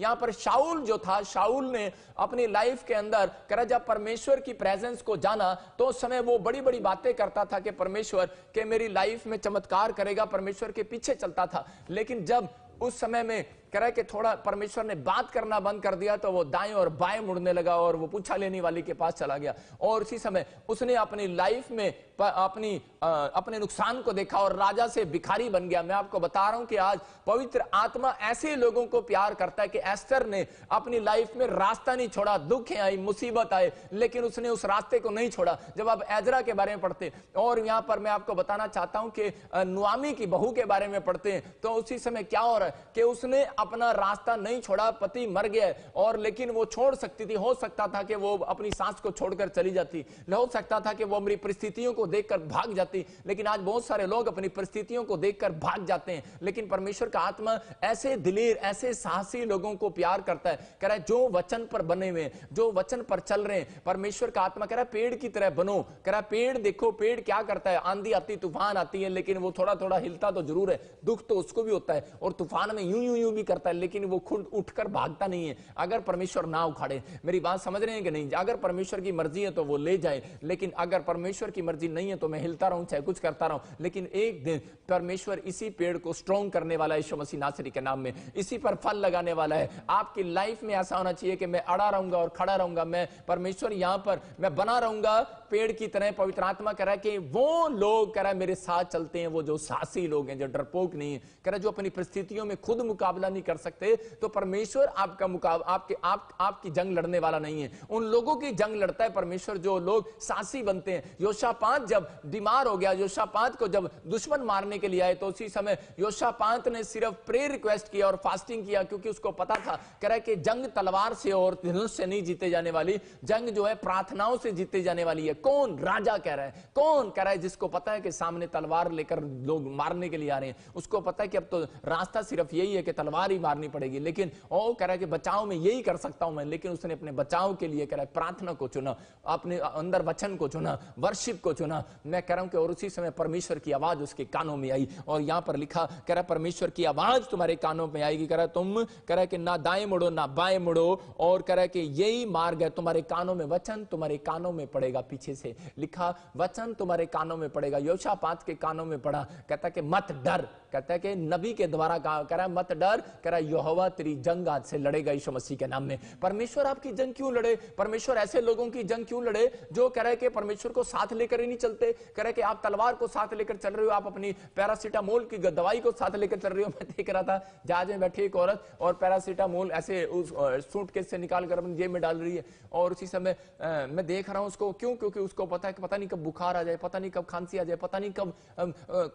यहां पर शाऊल जो था, शाऊल ने अपनी लाइफ के अंदर कह रहा जब परमेश्वर की प्रेजेंस को जाना तो उस समय वो बड़ी बड़ी बातें करता था कि परमेश्वर के मेरी लाइफ में चमत्कार करेगा, परमेश्वर के पीछे चलता था। लेकिन जब उस समय में कह रहा है कि थोड़ा परमेश्वर ने बात करना बंद कर दिया तो वो दाएं और बाएं मुड़ने लगा और वो पूछा लेने वाली के पास चला गया, और उसी समय उसने अपनी लाइफ में अपने नुकसान को देखा और राजा से भिखारी बन गया। मैं आपको बता रहा हूं कि आज पवित्र आत्मा ऐसे लोगों को प्यार करता है कि एस्तर ने अपनी लाइफ में रास्ता नहीं छोड़ा, दुख आई, मुसीबत आए, लेकिन उसने उस रास्ते को नहीं छोड़ा। जब आप एजरा के बारे में पढ़ते और यहां पर मैं आपको बताना चाहता हूं कि नुआमी की बहू के बारे में पढ़ते हैं तो उसी समय क्या हो रहा है कि उसने अपना रास्ता नहीं छोड़ा, पति मर गया और लेकिन वो छोड़ सकती थी, हो सकता था कि वो अपनी सास को छोड़कर चली जाती, हो सकता था कि वो अपनी परिस्थितियों को देखकर भाग जाती, लेकिन आज बहुत सारे लोग अपनी परिस्थितियों को देखकर भाग जाते हैं। लेकिन परमेश्वर का आत्मा ऐसे दिलेर, ऐसे साहसी लोगों को प्यार करता है। कह रहा है जो वचन पर बने हुए, जो वचन पर चल रहे हैं, परमेश्वर का आत्मा कह रहा है पेड़ की तरह बनो। कह रहा है पेड़ देखो, पेड़ क्या करता है, आंधी आती, तूफान आती है, लेकिन वो थोड़ा थोड़ा हिलता तो जरूर है, दुख तो उसको भी होता है, और तूफान में यूं यूं यूं भी करता है, लेकिन वो खुद उठकर भागता नहीं है अगर परमेश्वर ना उखाड़े। मेरी बात समझ रहे हैं कि नहीं? अगर परमेश्वर की मर्जी है तो वो ले जाए, लेकिन अगर परमेश्वर की मर्जी नहीं है तो मैं हिलता रहूं, चाहे कुछ करता रहूं, लेकिन एक दिन परमेश्वर इसी पेड़ को स्ट्रॉन्ग करने वाला है, यीशु मसीह नासरी के नाम में, इसी पर फल लगाने वाला है। आपकी लाइफ में ऐसा होना चाहिए कि मैं अड़ा रहूंगा और खड़ा रहूंगा, मैं परमेश्वर यहां पर मैं बना रहूंगा पेड़ की तरह। पवित्र आत्मा कह रहा है कि वो लोग कह रहा है मेरे साथ चलते हैं, वो जो साहसी लोग हैं, जो डरपोक नहीं है, कह रहा है जो अपनी परिस्थितियों में खुद मुकाबला नहीं कर सकते, तो परमेश्वर आपका मुकाबला आपकी जंग लड़ने वाला नहीं है, उन लोगों की जंग लड़ता है परमेश्वर जो लोग साहसी बनते हैं। योशापात जब बीमार हो गया, योशापात को जब दुश्मन मारने के लिए आए तो उसी समय योशापात ने सिर्फ प्रेयर रिक्वेस्ट किया और फास्टिंग किया, क्योंकि उसको पता था कह रहा है कि जंग तलवार से और धनुष से नहीं जीते जाने वाली, जंग जो है प्रार्थनाओं से जीते जाने वाली है। कौन? राजा कह रहा है। कौन कह रहा है? जिसको पता है कि सामने तलवार लेकर लोग मारने के लिए आ रहे हैं, उसको पता है कि अब तो रास्ता सिर्फ यही है कि तलवार ही मारनी पड़ेगी, लेकिन वो कह रहा है कि बचाव में यही कर सकता हूं मैं, लेकिन उसने अपने बचाव के लिए कह रहा है प्रार्थना को चुना, अपने अंदर वचन को चुना, वर्शिप को चुना। मैं कह रहा हूं कि और उसी समय परमेश्वर की आवाज उसके कानों में आई, और यहां पर लिखा कह रहा है परमेश्वर की आवाज तुम्हारे कानों में आएगी। कह रहा है तुम कह रहा है कि ना दाएं मुड़ो ना बाएं मुड़ो, और कह रहा है कि यही मार्ग है, तुम्हारे कानों में वचन तुम्हारे कानों में पड़ेगा। पीछे से लिखा वचन तुम्हारे कानों में पड़ेगा। योशापात के कानों में पड़ा, कहता है कि मत डर, कहता है कि नबी के द्वारा कह रहा है मत डर, कह रहा है यहोवा तेरी जंग आज से लड़ेगा यीशु मसीह के नाम में। परमेश्वर आपकी जंग क्यों लड़े? परमेश्वर ऐसे लोगों की जंग क्यों लड़े जो कह रहा है कि परमेश्वर को साथ लेकर ही नहीं चलते। कह रहा है कि आप तलवार को साथ लेकर चल रहे हो, आप अपनी पैरासीटामोल की दवाई को साथ लेकर चल रहे हो। मैं देख रहा था जहाज में बैठी एक औरत और पैरासीटामोल ऐसे उस सूटकेस से निकाल कर अपनी जेब में डाल रही है, और उसी समय मैं देख रहा हूं उसको, क्यों? क्योंकि उसको पता है कि पता नहीं कब बुखार आ जाए, पता नहीं कब खांसी आ जाए, पता नहीं कब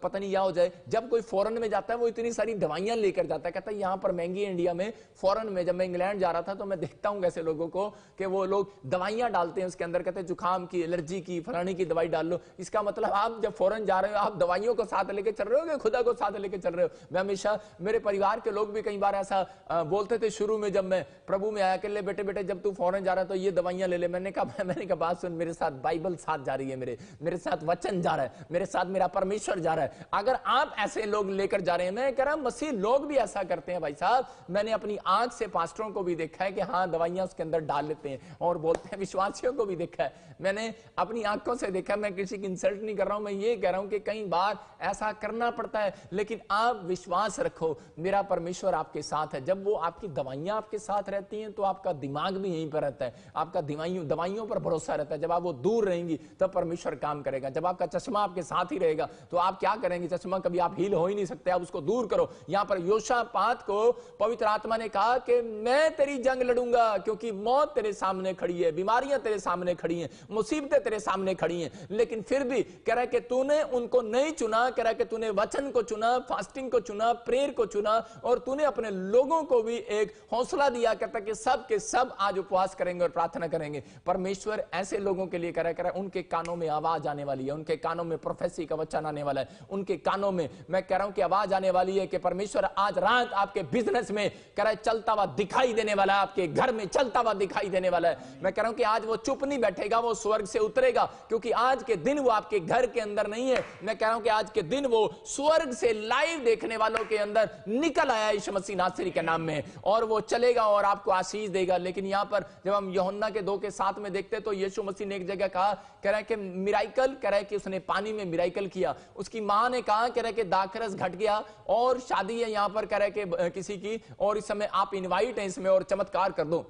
पता नहीं या हो जाए। जब कोई फॉरेन में जाता है वो इतनी सारी दवाइयां लेकर जाता है, कहता है यहां पर महंगी है इंडिया में, फॉरेन में जब मैं इंग्लैंड जा रहा था तो मैं देखता हूं ऐसे लोगों को कि वो लोग दवाइयां डालते हैं उसके अंदर, कहते हैं जुकाम की, एलर्जी की, फलाने की दवाई डाल लो। इसका मतलब आप जब फॉरेन जा रहे हो आप दवाइयों को साथ लेके चल रहे हो कि खुदा को साथ लेके चल रहे हो? मैं हमेशा, मेरे परिवार के लोग भी कई बार ऐसा बोलते थे शुरू में जब मैं प्रभु में आया, कि बेटे बेटे जब तू फॉरेन जा रहा है तो ये दवाइयां ले ले। मैंने कहा बात सुन, मेरे साथ बाइबल साथ जा रही है, मेरे साथ वचन जा रहा है, मेरे साथ मेरा परमेश्वर जा रहा है। अगर आप ऐसे लोग लेकर जा रहे हैं, मैं कह रहा हूं मसीह लोग भी ऐसा करते हैं भाई साहब। मैंने अपनी आंख से पास्टरों को भी देखा है कि हाँ दवाइयां उसके अंदर डाल लेते हैं और बोलते हैं, विश्वासियों को भी देखा है, मैंने अपनी आंखों से देखा। मैं किसी की इंसल्ट नहीं कर रहा हूं, मैं ये कह रहा हूं कि कई बार ऐसा करना पड़ता है, लेकिन आप विश्वास रखो मेरा परमेश्वर आपके साथ है। जब वो आपकी दवाइयां आपके साथ रहती हैं तो आपका दिमाग भी यहीं पर रहता है, आपका दवाइयों पर भरोसा रहता है। जब आप वो दूर रहेंगी तब परमेश्वर काम करेगा। जब आपका चश्मा आपके साथ ही रहेगा तो आप क्या करेंगे? चश्मा कभी आप हील हो ही नहीं सकते, आप उसको दूर करो। यहां पर योशापात को पवित्र आत्मा ने कहा कि मैं तेरी जंग लड़ूंगा, क्योंकि मौत तेरे सामने खड़ी है, बीमारियां तेरे सामने खड़ी हैं, मुसीबतें तेरे सामने खड़ी हैं, लेकिन फिर भी कह रहा है कि तूने उनको नहीं चुना। कह रहा है कि तूने वचन को चुना, फास्टिंग को चुना, प्रेयर को चुना, और तूने अपने लोगों को भी एक हौसला दिया। कहता कि सब के सब आज उपवास करेंगे और प्रार्थना करेंगे। परमेश्वर ऐसे लोगों के लिए कह रहा है उनके कानों में आवाज आने वाली है, उनके कानों में प्रोफेसी का वचन आने वाला है, उनके कानों में मैं कह रहा हूं कि आवाज आने वाली है कि परमेश्वर आज रात आपके बिजनेस में कह रहा है चलता हुआ दिखाई देने वाला है, आपके घर में चलता हुआ दिखाई देने वाला है। मैं कह रहा हूं कि आज वो चुप नहीं बैठेगा, वो स्वर्ग से उतरेगा, क्योंकि आज के दिन वो आपके घर के अंदर नहीं है, मैं कह रहा हूं कि आज के दिन वो स्वर्ग से लाइव देखने वालों के अंदर निकल आया यीशु मसीह नासरी के नाम में, और वो चलेगा और आपको आशीष देगा। लेकिन यहां पर जब हम यूहन्ना के 2:7 में देखते हैं तो यीशु मसीह ने एक जगह कहा, कह रहा है कि मिराइकल, कह रहा है कि उसने पानी में मिराइकल किया। उसकी मां ने कहा, कह रहा है कि दाखरस घट गया और शादी है यहां पर, कह रहा है कि किसी की, और इस समय आप इनवाइट हैं इसमें और चमत्कार कर दो।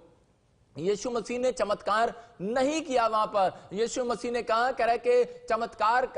यीशु मसीह ने चमत्कार नहीं किया वहां पर। यीशु मसीह ने कहा, कह रहा है कि चमत्कार,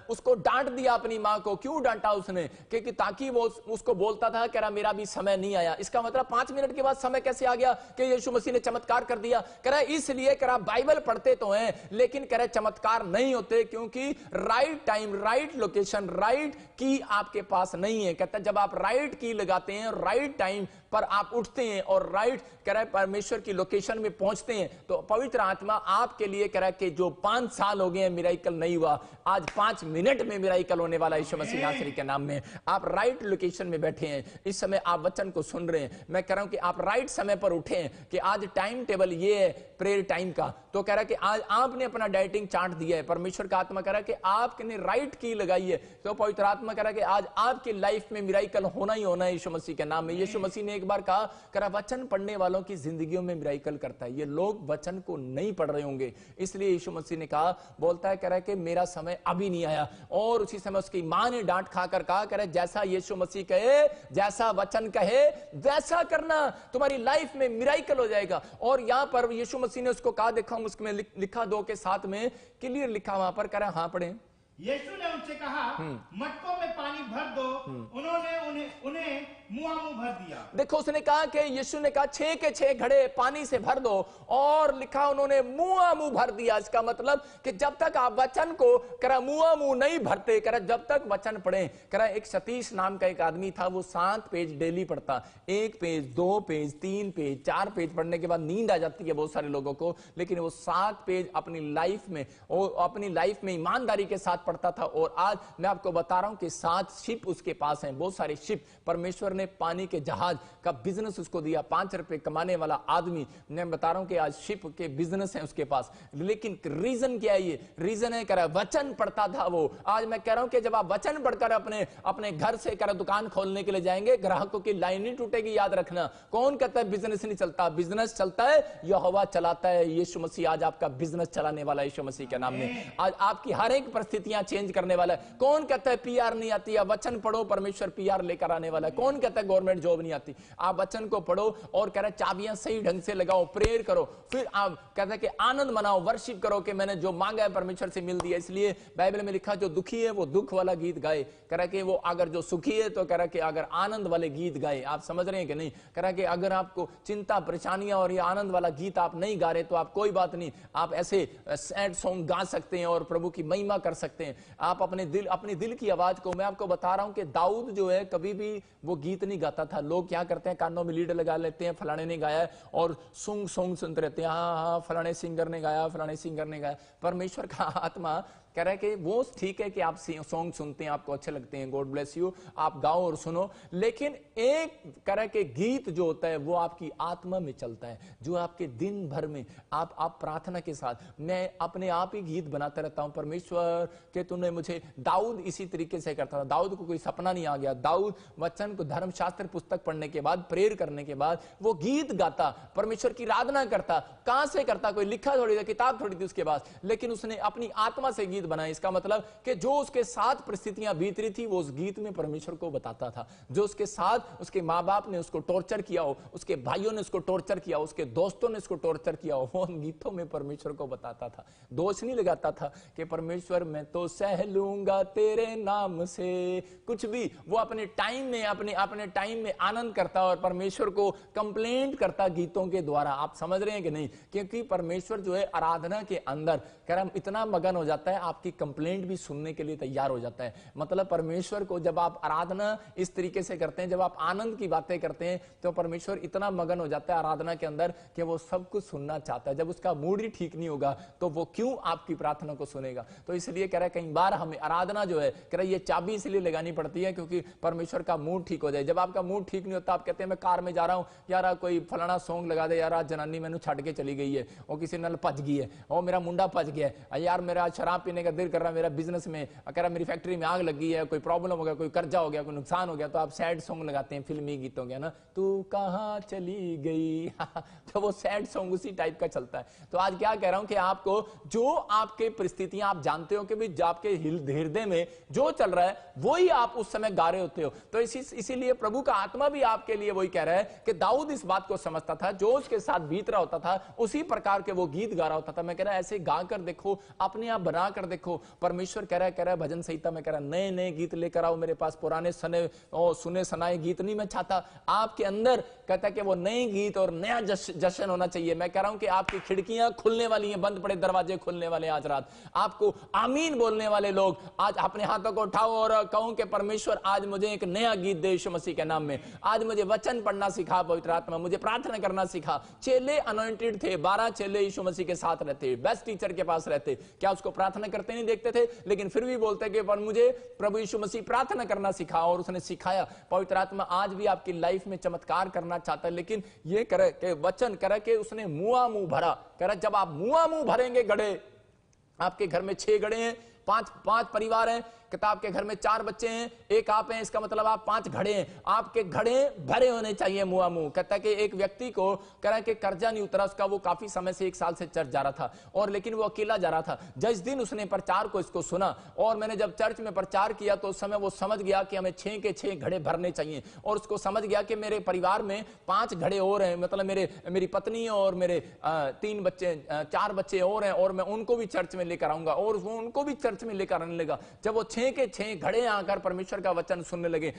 उसको डांट दिया अपनी मां को। क्यों डांटा उसने? क्योंकि ताकि वो उसको बोलता था, कह रहा मेरा भी समय नहीं आया। इसका मतलब 5 मिनट के बाद समय कैसे आ गया कि यीशु मसीह ने चमत्कार कर दिया? कह रहा है इसलिए, कह रहा बाइबल पढ़ते तो हैं लेकिन कह रहे चमत्कार नहीं होते, क्योंकि right time, right location, right की आपके पास नहीं है। कहता है जब आप राइट की लगाते हैं, राइट टाइम पर आप उठते हैं और राइट, कह रहा है परमेश्वर की लोकेशन में पहुंचते हैं, तो पवित्र आत्मा आपके लिए, कह रहा है कि जो 5 साल हो गए हैं मिराइकल नहीं हुआ, आज 5 मिनट में मिराइकल होने वाला यीशु मसीह नासरी के नाम में। आप राइट लोकेशन में बैठे हैं, इस समय आप वचन को सुन रहे हैं। मैं कह रहा हूं कि आप राइट समय पर उठे हैं कि आज टाइम टेबल ये है प्रेयर टाइम का। तो कह रहा है कि आज आपने अपना डाइटिंग चार्ट दिया है। परमेश्वर का आत्मा कह रहा है कि आपने राइट की लगाई है, तो पवित्र आत्मा कह रहा है कि आज आपकी लाइफ में मिराइकल होना ही होना है यीशु मसीह के नाम में। यीशु मसीह ने एक बार कहा, कह रहा वचन पढ़ने वालों की जिंदगियों में मिराइकल करता है। ये लोग वचन को नहीं पढ़ रहे होंगे, इसलिए यीशु मसीह ने कहा, बोलता है, कह रहा है कि मेरा समय अभी नहीं आया। और उसी समय उसकी मां ने डांट खाकर कहा, कह रहा है जैसा यीशु मसीह कहे, जैसा वचन कहे वैसा करना, तुम्हारी लाइफ में मिराइकल हो जाएगा। और यहां पर यीशु मसीह ने उसको कहा, देखा उसमें लिखा 2:7 में क्लियर लिखा वहां पर, कह रहा हां पढ़े। यीशु ने उनसे कहा, मटकों में पानी भर दो। उन्होंने उन्हें मुंह भर दिया। देखो उसने कहा कि यीशु ने कहा 6 के 6 घड़े पानी से भर दो, और लिखा उन्होंने मुंह भर दिया। इसका मतलब कि जब तक आप वचन को, करा मुंह नहीं भरते, करा जब तक वचन पढ़े। करा एक सतीश नाम का एक आदमी था, वो 7 पेज डेली पढ़ता, 1 पेज, 2 पेज, 3 पेज, 4 पेज पढ़ने के बाद नींद आ जाती है बहुत सारे लोगों को, लेकिन वो 7 पेज अपनी लाइफ में ईमानदारी के साथ पढ़ता था। और आज मैं आपको बता रहा हूं कि 7 शिप उसके पास हैं, बहुत सारे शिप। परमेश्वर ने पानी के जहाज का बिजनेस उसको दिया, 5 रुपए कमाने वाला आदमी। मैं बता रहा हूं कि आज शिप के बिजनेस है उसके पास। लेकिन रीजन क्या है? ये रीजन है, कह वचन पढ़ता था वो। आज मैं कह रहा हूं कि जब आप वचन पढ़कर अपने घर से दुकान खोलने के लिए जाएंगे, ग्राहकों की लाइन नहीं टूटेगी। याद रखना, कौन कहता है बिजनेस नहीं चलता? बिजनेस चलता है, यहोवा चलाता है। यीशु मसीह आज आपका बिजनेस चलाने वाला है यीशु मसीह के नाम में। आज आपकी हर एक परिस्थितियां चेंज करने वाला है। कौन कहता है पीआर नहीं आती है? वचन पढ़ो, परमेश्वर पीआर लेकर आने वाला है। कौन कहता है गवर्नमेंट जॉब नहीं आती? आप वचन को पढ़ो और कह रहा है चाबियां सही ढंग से लगाओ, प्रेयर करो, फिर आप कहता है कि आनंद मनाओ, वर्शिप करो कि मैंने जो मांगा है परमेश्वर से मिल दिया। इसलिए बाइबल में लिखा, जो दुखी है वो दुख वाला गीत गाए। कह रहा है कि वो अगर जो सुखी है तो कह रहा है कि अगर आनंद वाले गीत गाए। आप समझ रहे हैं कि नहीं? कह रहा है कि अगर आपको चिंता, परेशानियां और ये आनंद वाला गीत आप नहीं गा रहे तो आप कोई बात नहीं, आप ऐसे सैड सॉन्ग गा सकते हैं और प्रभु की महिमा कर सकते हैं। आप अपने दिल की आवाज को, मैं आपको बता रहा हूं कि दाऊद जो है कभी भी वो गीत नहीं गाता था। लोग क्या करते हैं, कानों में लीड लगा लेते हैं, फलाने ने गाया, और सॉन्ग सुनते रहते हैं, हाँ फलाने सिंगर ने गाया, फलाने सिंगर ने गाया। परमेश्वर का आत्मा कह रहा है कि वो ठीक है कि आप सॉन्ग सुनते हैं, आपको अच्छे लगते हैं, गॉड ब्लेस यू, आप गाओ और सुनो, लेकिन एक कह रहा है कि गीत जो होता है वो आपकी आत्मा में चलता है, जो आपके दिन भर में आप प्रार्थना के साथ, मैं अपने आप ही गीत बनाता रहता हूं, परमेश्वर के तूने मुझे, दाऊद इसी तरीके से करता था। दाऊद को कोई सपना नहीं आ गया, दाऊद वचन को, धर्मशास्त्र पुस्तक पढ़ने के बाद, प्रेयर करने के बाद वो गीत गाता, परमेश्वर की आराधना करता। कहां से करता? कोई लिखा थोड़ी था, किताब थोड़ी थी उसके पास, लेकिन उसने अपनी आत्मा से गीत बनाया। इसका मतलब कि जो उसके साथ परिस्थितियां बीत रही थी वो उस गीत में परमेश्वर को बताता था। जो उसके साथ उसके माँ बाप ने उसको टॉर्चर किया हो, उसके भाइयों ने उसको टॉर्चर किया हो, उसके दोस्तों ने उसको टॉर्चर किया हो, वो उन गीतों में परमेश्वर को बताता था। दोष नहीं लगाता था कि परमेश्वर मैं तो सह लूंगा तेरे नाम से, कुछ भी। वो अपने टाइम में अपने टाइम में आनंद करता और परमेश्वर को कंप्लेंट करता गीतों के द्वारा। आप समझ रहे हैं कि नहीं? क्योंकि परमेश्वर जो है आराधना के अंदर इतना मगन हो जाता है, आपकी कंप्लेंट भी सुनने के लिए तैयार हो जाता है। मतलब परमेश्वर को जब आप आराधना इस तरीके से करते हैं, जब आप आनंद की बातें करते हैं, तो परमेश्वर इतना मगन हो जाता है आराधना के अंदर कि वो सब कुछ सुनना चाहता है। जब उसका मूड ही ठीक नहीं होगा तो वो क्यों आपकी प्रार्थना को सुनेगा? तो इसलिए कह रहा है कई बार हमें आराधना जो है, कह रहा है ये चाबी इसलिए लगानी पड़ती है क्योंकि परमेश्वर का मूड ठीक हो जाए। जब आपका मूड ठीक नहीं होता, आप कहते हैं मैं कार में जा रहा हूं, यार कोई फलाना सॉन्ग लगा दे, यार जनानी मैंने छड़ के चली गई है, और किसी नाल भज गई है, और मेरा मुंडा भज गया है, यार मेरा शराब पीने करने का दिल कर रहा, मेरा बिजनेस में कह रहा मेरी फैक्ट्री में आग लगी है, कोई प्रॉब्लम हो गया, कोई कर्जा हो गया, कोई नुकसान हो गया, तो आप सैड सॉन्ग लगाते हैं, फिल्मी गीतों के ना, तू कहाँ चली गई तो वो सैड सॉन्ग उसी टाइप का चलता है। तो आज क्या कह रहा हूं कि आपको जो आपके परिस्थितियां आप जानते हो कि भी आपके हृदय में जो चल रहा है वही आप उस समय गा रहे होते हो। तो इसीलिए प्रभु का आत्मा भी आपके लिए वही कह रहा है कि दाऊद इस बात को समझता था, जो उसके साथ बीत रहा होता था उसी प्रकार के वो गीत गा रहा होता था। मैं कह रहा ऐसे गा कर देखो, अपने आप बना कर देखो। परमेश्वर कह रहा है भजन संहिता में कह रहा नए नए गीत लेकर आओ मेरे पास, पुराने सुने सुनाए गीत नहीं मैं चाहता। आपके अंदर कहता है कि वो नए गीत और नया जश्न होना चाहिए। मैं कह रहा हूं कि आपकी खिड़कियां खुलने वाली हैं, बंद पड़े दरवाजे खुलने वाले आज रात। आपको आमीन बोलने वाले लोग आज अपने हाथों को उठाओ और कहो कि परमेश्वर आज मुझे एक नया गीत दे यीशु मसीह के नाम में। आज मुझे वचन पढ़ना सिखा पवित्र आत्मा, मुझे प्रार्थना करना सिखा। चेले अनॉइंटेड थे, 12 चेले यीशु मसीह के साथ रहते, बेस्ट टीचर के पास रहते, क्या उसको प्रार्थना करते नहीं देखते थे? लेकिन फिर भी बोलते कि पर मुझे प्रभु यीशु मसीह प्रार्थना करना सिखा, और उसने सिखाया। पवित्र आत्मा आज भी आपकी लाइफ में चमत्कार करना चाहता है, लेकिन ये करे कि वचन करे कि उसने मुआ मुंह भरा। करे जब आप मुआ मुंह भरेंगे, गड़े आपके घर में 6 गड़े हैं, पांच परिवार हैं, किताब के घर में 4 बच्चे हैं, एक आप हैं, इसका मतलब आप 5 घड़े हैं। आपके घड़े भरे होने चाहिए मुआ मुंह। कहता है कि एक व्यक्ति को कह रहा है कि कर्जा नहीं उतरा उसका, वो काफी समय से 1 साल से चर्च जा रहा था, और लेकिन वो अकेला जा रहा था। जिस दिन उसने प्रचार को इसको सुना, और मैंने जब चर्च में प्रचार किया तो उस समय वो समझ गया कि हमें 6 के 6 घड़े भरने चाहिए, और उसको समझ गया कि मेरे परिवार में 5 घड़े और हैं, मतलब मेरी पत्नी और मेरे 3 बच्चे 4 बच्चे और हैं, और मैं उनको भी चर्च में लेकर आऊंगा, और वो उनको भी चर्च में लेकर आने लगा। जब वो 6 के 6 घड़े आकर परमेश्वर का वचन सुनने लगे,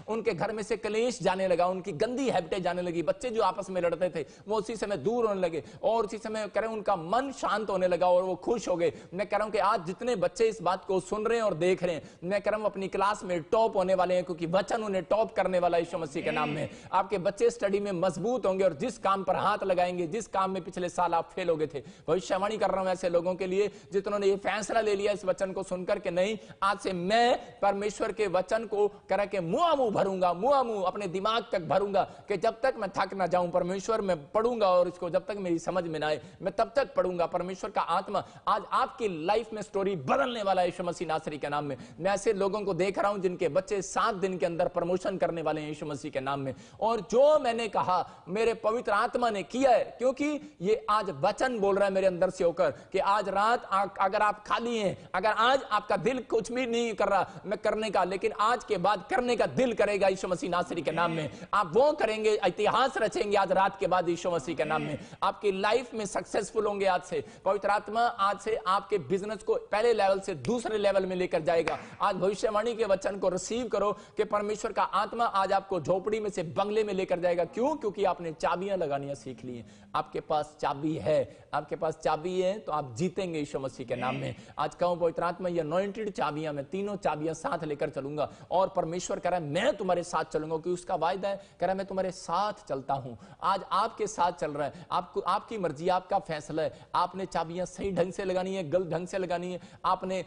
उनके घर में से कलेश जाने लगा, उनकी गंदी हैबिटें जाने लगी, बच्चे जो आपस में लड़ते थे वो उसी समय दूर होने लगे, और उसी समय कह रहे उनका मन शांत होने लगा और वो खुश हो गए। मैं कह रहा हूं कि आज जितने बच्चे इस बात को सुन रहे हैं और देख रहे हैं, मैं कह रहा हूं अपनी क्लास में टॉप होने वाले हैं, क्योंकि वचन उन्हें टॉप करने वाला यीशु मसीह के नाम में। आपके बच्चे स्टडी में मजबूत होंगे, और जिस काम पर हाथ लगाएंगे, जिस काम में पिछले साल आप फेल हो गए थे, भविष्यवाणी कर रहा हूं ऐसे लोगों के लिए जिन्होंने ये फैसला ले लिया इस वचन को सुनकर के नहीं, आज से मैं परमेश्वर के वचन को कह के मुआ मुंह भरूंगा, मुआ मुंह अपने दिमाग तक भरूंगा, कि जब तक मैं थक ना जाऊं परमेश्वर मैं पढ़ूंगा, और इसको जब तक मेरी समझ में ना आए मैं तब तक पढ़ूंगा। परमेश्वर का आत्मा आज आपकी लाइफ में स्टोरी बदलने वाला है यीशु मसीह नासरी के नाम में। मैं ऐसे लोगों को देख रहा हूं जिनके बच्चे 7 दिन के अंदर प्रमोशन करने वाले हैं यीशु मसीह के नाम में, और जो मैंने कहा मेरे पवित्र आत्मा ने किया है, क्योंकि ये आज वचन बोल रहा है मेरे अंदर से होकर कि आज रात अगर आप खाली हैं, अगर आज आपका दिल कुछ भी नहीं कर रहा मैं करने का, लेकिन आज के बाद करने का दिल करेगा यीशु मसीह नासरी के नाम में। आप वो करेंगे, इतिहास रचेंगे आज रात के बाद यीशु मसीह के नाम में। आपकी लाइफ में सक्सेसफुल होंगे आज से। पवित्र आत्मा आज से आपके बिजनेस को पहले लेवल से दूसरे लेवल में लेकर जाएगा। आज भविष्यवाणी के वचन को रिसीव करो कि परमेश्वर का आत्मा आज आपको झोपड़ी में से बंगले में लेकर जाएगा। क्यों? क्योंकि आपने चाबियां लगानी सीख ली हैं। आपके पास चाबी है, आपके पास चाबी है तो आप जीतेंगे यीशु मसीह के नाम में। आज कहूं पवित्र आत्मा ये अनॉइंटेड चाबियां, मैं तीनों चाबियां साथ लेकर चलूंगा, और परमेश्वर कह रहा है मैं तुम्हारे साथ चलूंगा, क्योंकि उसका वायदा है, कह रहा है मैं तुम्हारे साथ चलता हूं। आज आपके साथ चल रहा है, आपको आपकी मर्जी, आपका फैसला है। आपने चाबियां सही ढंग से लगानी है, गलत ढंग से लगानी है, आपने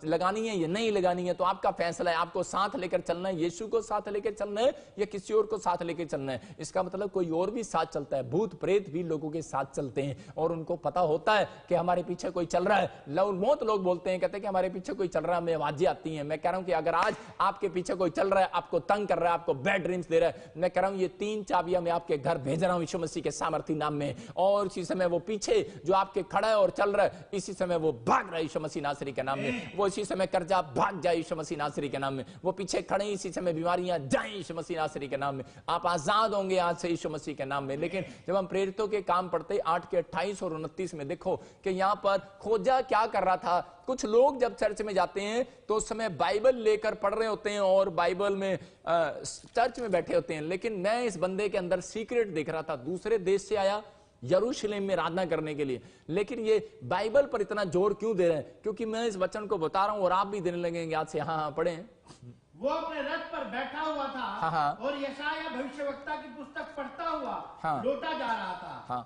लगानी है या नहीं लगानी है, तो आपका फैसला है। आपको साथ लेकर चलना है, यीशु को साथ लेकर चलना है या किसी और को साथ लेकर चलना है। इसका मतलब कोई और भी साथ चलता है, भूत प्रेत भी लोगों के साथ चलते हैं, और उनको पता होता है कि हमारे पीछे कोई चल रहा है। बहुत लोग बोलते हैं, कहते हैं कि हमारे पीछे कोई चल रहा है, हमें आवाजें आती हैं। मैं कह रहा हूं कि अगर आज आपके पीछे कोई चल रहा है, आपको तंग कर रहा है, आपको बैड ड्रीम्स दे रहा है, मैं कह रहा हूं ये 3 चाबियां मैं आपके घर भेज रहा हूं यीशु मसीह के सामर्थी नाम में। और इसी समय वो पीछे जो आपके खड़ा है और चल रहा है, इसी समय वो भाग रहा है यीशु मसीह नासरी के नाम में। वो इसी समय कर्जा भाग जाए यीशु मसीह नासरी के नाम में। वो पीछे खड़े इसी समय बीमारियां जाए यीशु मसीह नासरी के नाम में। आप आजाद होंगे आज से यीशु मसीह के नाम में। लेकिन जब हम प्रेरितों के काम पढ़ते 8 के 28 और 29 में देखो कि यहां पर खोजा क्या कर रहा था। कुछ लोग जब चर्च में जाते हैं तो उस समय बाइबल लेकर पढ़ रहे होते हैं और बाइबल में चर्च में बैठे होते हैं, लेकिन मैं इस बंदे के अंदर सीक्रेट देख रहा था। दूसरे देश से आया यरूशलेम में आराधना करने के लिए, लेकिन ये बाइबल पर इतना जोर क्यों दे रहे हैं? क्योंकि मैं इस वचन को बता रहा हूं और आप भी देने लगेंगे आज से। हाँ पढ़ें। वो अपने रथ पर बैठा हुआ था, हाँ। और यशायाह भविष्यवक्ता की पुस्तक पढ़ता हुआ हाँ। लौटा जा रहा था। हाँ।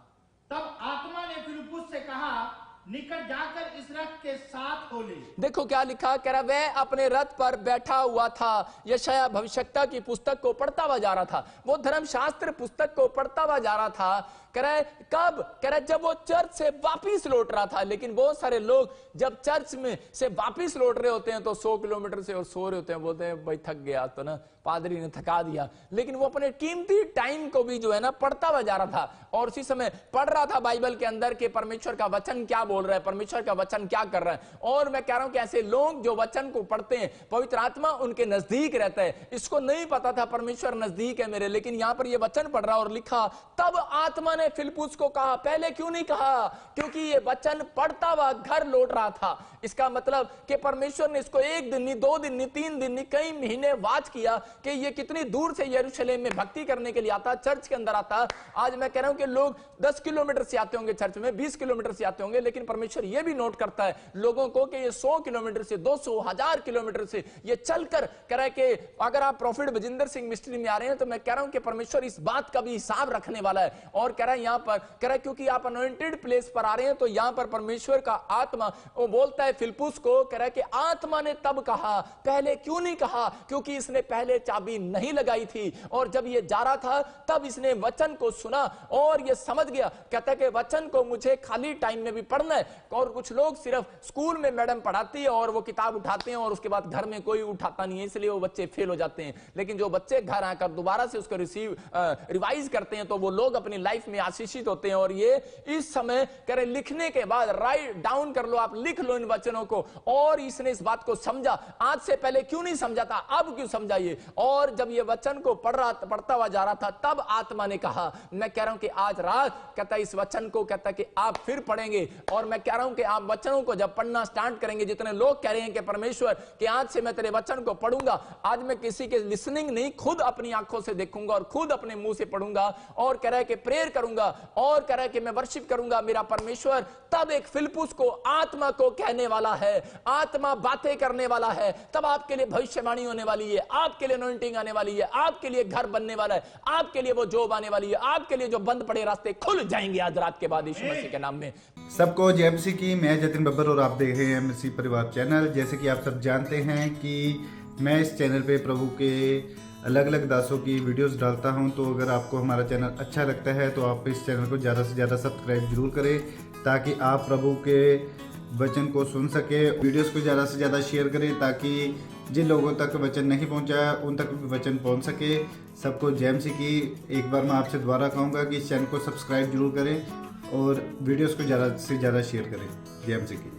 तब आत्मा ने फिलिप्पुस से कहा, निकट जाकर इस रथ के साथ हो ले। देखो क्या लिखा, कह रहा वह अपने रथ पर बैठा हुआ था, यशायाह भविष्यवक्ता की पुस्तक को पढ़ता हुआ जा रहा था। वो धर्मशास्त्र पुस्तक को पढ़ता हुआ जा रहा था। कह रहा है कब, कह रहा है जब वो चर्च से वापिस लौट रहा था। लेकिन बहुत सारे लोग जब चर्च में से वापिस लौट रहे होते हैं तो 100 किलोमीटर से और सो रहे होते हैं, बोलते हैं भाई थक गया, तो ना पादरी ने थका दिया। लेकिन वो अपने कीमती टाइम को भी जो है ना पढ़ता हुआ जा रहा था, और उसी समय पढ़ रहा था बाइबल के अंदर के परमेश्वर का वचन क्या बोल रहा है, परमेश्वर का वचन क्या कर रहा है। और मैं कह रहा हूं कि ऐसे लोग जो वचन को पढ़ते हैं, पवित्र आत्मा उनके नजदीक रहता है। इसको नहीं पता था परमेश्वर नजदीक है मेरे, लेकिन यहां पर ये वचन पढ़ रहा और लिखा, तब आत्मा ने फिलिप्पुस को कहा, पहले क्यों नहीं कहा, क्योंकि ये वचन पढ़ता हुआ घर लौट रहा था। इसका मतलब कि परमेश्वर ने इसको 1 दिन नहीं, 2 दिन नहीं, 3 दिन नहीं, कई महीने वाच किया कि ये कितनी दूर से यरूशलेम में भक्ति करने के लिए आता, चर्च के अंदर आता। आज मैं कह रहा हूं कि लोग 10 किलोमीटर से आते होंगे चर्च में, 20 किलोमीटर से आते होंगे, लेकिन परमेश्वर ये भी नोट करता है लोगों को कि ये 100 किलोमीटर से, 200, 1000 किलोमीटर से ये चलकर कह रहा है कि अगर आप प्रॉफिट बजिंदर सिंह मिस्ट्री में आ रहे हैं तो मैं कह रहा हूं कि परमेश्वर इस बात का भी हिसाब रखने वाला है। और कह रहा है यहां पर, कह रहा है क्योंकि आप अनॉइंटेड प्लेस पर आ रहे हैं, तो यहां पर परमेश्वर का आत्मा वो बोलता है फिलिप्पुस को, कह रहा है कि आत्मा ने तब कहा, पहले क्यों नहीं कहा, क्योंकि इसने पहले चाबी नहीं लगाई थी। और जब ये जा रहा था तब इसने वचन को सुना और ये समझ गया। कहता है कि वचन को मुझे खाली टाइम में भी पढ़ना है। और कुछ लोग सिर्फ स्कूल में मैडम पढ़ाती है और वो किताब उठाते हैं और उसके बाद घर में कोई उठाता नहीं है, इसलिए वो बच्चे फेल हो जाते हैं। लेकिन जो बच्चे घर आकर दोबारा से उसको रिवाइज करते हैं तो वो लोग अपनी लाइफ में आशीषित होते हैं। और ये इस समय कह रहे लिखने के बाद राइट डाउन कर लो, आप लिख लो इन वचनों को। और इसने इस बात को समझा, आज से पहले क्यों नहीं समझा था, अब क्यों समझा ये। और जब ये वचन को पढ़ता हुआ जा रहा था तब आत्मा ने कहा, मैं कह रहा हूं कि आज रात कहता है इस वचन को, कहता है कि आप फिर पढ़ेंगे। और मैं कह रहा हूं कि आप वचनों को जब पढ़ना स्टार्ट करेंगे, जितने लोग कह रहे हैं कि परमेश्वर कि आज से मैं तेरे वचन को पढ़ूंगा, आज मैं किसी के लिसनिंग नहीं, खुद अपनी आंखों से देखूंगा और खुद अपने मुंह से पढ़ूंगा। और कह रहा है कि प्रेयर करूंगा और कह रहा है कि मैं वर्शिप करूंगा मेरा परमेश्वर। तब एक फिलिप्पुस को आत्मा को कहने वाला है, आत्मा बातें करने वाला है, तब आपके लिए भविष्यवाणी होने वाली है, आपके लिए अनॉइंटिंग आने वाली है, आपके लिए घर बनने वाला है, आपके लिए वो जॉब आने वाली है, आपके लिए जो बंद पड़े रास्ते खुल जाएंगे आज रात के बाद यीशु मसीह के नाम में। सबको जय मसीह की। मैं जतिन बब्बर और आप देख रहे हैं मसीह परिवार चैनल। जैसे कि आप सब जानते हैं कि मैं इस चैनल पे प्रभु के अलग अलग दासों की वीडियोस डालता हूं, तो अगर आपको हमारा चैनल अच्छा लगता है तो आप इस चैनल को ज़्यादा से ज़्यादा सब्सक्राइब जरूर करें, ताकि आप प्रभु के वचन को सुन सके। वीडियोस को ज़्यादा से ज़्यादा शेयर करें ताकि जिन लोगों तक वचन नहीं पहुंचा उन तक भी वचन पहुंच सके। सबको जय मसीह की। एक बार मैं आपसे दोबारा कहूँगा कि इस चैनल को सब्सक्राइब जरूर करें और वीडियोस को ज़्यादा से ज़्यादा शेयर करें। जय मसीह की।